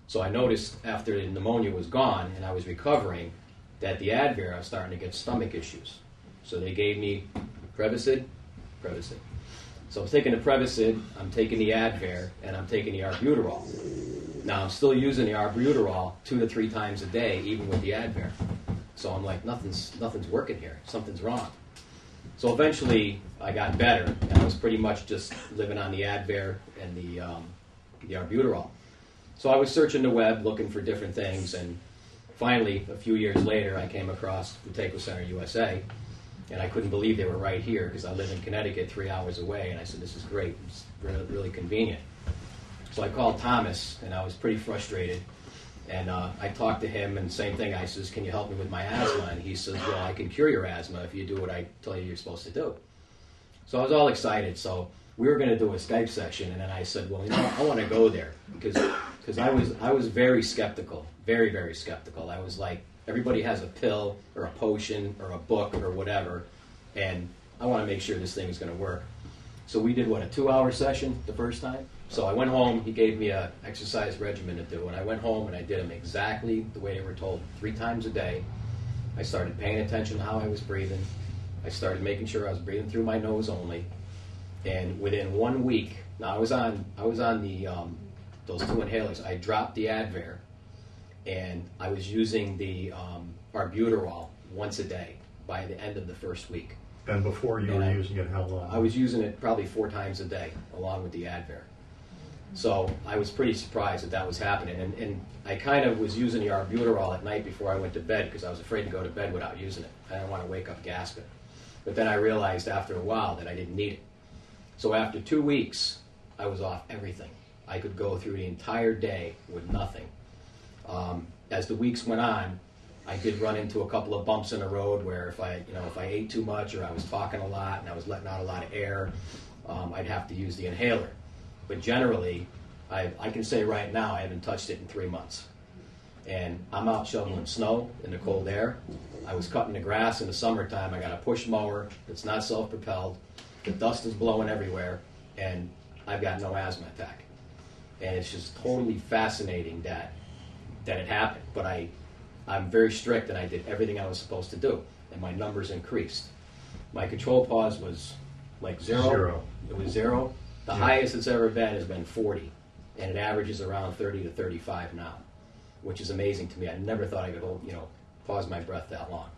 So I noticed after the pneumonia was gone and I was recovering that the Advair, I was starting to get stomach issues. So they gave me Prevacid. So I'm taking the Prevacid, I'm taking the Advair, and I'm taking the Arbuterol. Now I'm still using the Arbuterol 2 to 3 times a day, even with the Advair. So I'm like, nothing's working here. Something's wrong. So eventually I got better, and I was pretty much just living on the Advair and the Arbuterol. So I was searching the web, looking for different things, and finally, a few years later, I came across Buteyko Center USA, and I couldn't believe they were right here because I live in Connecticut, 3 hours away, and I said, this is great. It's really, really convenient. So I called Thomas, and I was pretty frustrated, and I talked to him, and same thing, I says, can you help me with my asthma? And he says, well, I can cure your asthma if you do what I tell you you're supposed to do. So I was all excited, so we were going to do a Skype session, and then I said, well, I want to go there, because I was very skeptical, very, very skeptical. I was like, everybody has a pill or a potion or a book or whatever, and I want to make sure this thing is going to work. So we did, a 2-hour session the first time? So I went home, he gave me an exercise regimen to do, and I went home and I did them exactly the way they were told, 3 times a day. I started paying attention to how I was breathing. I started making sure I was breathing through my nose only. And within 1 week, now I was on the those 2 inhalers. I dropped the Advair, and I was using the Arbuterol once a day by the end of the first week. And before you were using it how long? I was using it probably 4 times a day, along with the Advair. So I was pretty surprised that was happening. And I kind of was using the Arbuterol at night before I went to bed because I was afraid to go to bed without using it. I didn't want to wake up gasping. But then I realized after a while that I didn't need it. So after 2 weeks, I was off everything. I could go through the entire day with nothing. As the weeks went on, I did run into a couple of bumps in the road where if I ate too much or I was talking a lot and I was letting out a lot of air, I'd have to use the inhaler. But generally, I can say right now I haven't touched it in 3 months. And I'm out shoveling snow in the cold air. I was cutting the grass in the summertime. I got a push mower that's not self-propelled. The dust is blowing everywhere, and I've got no asthma attack. And it's just totally fascinating that it happened. But I'm very strict, and I did everything I was supposed to do, and my numbers increased. My control pause was like 0. It was 0. The highest it's ever been has been 40, and it averages around 30 to 35 now, which is amazing to me. I never thought I could pause my breath that long.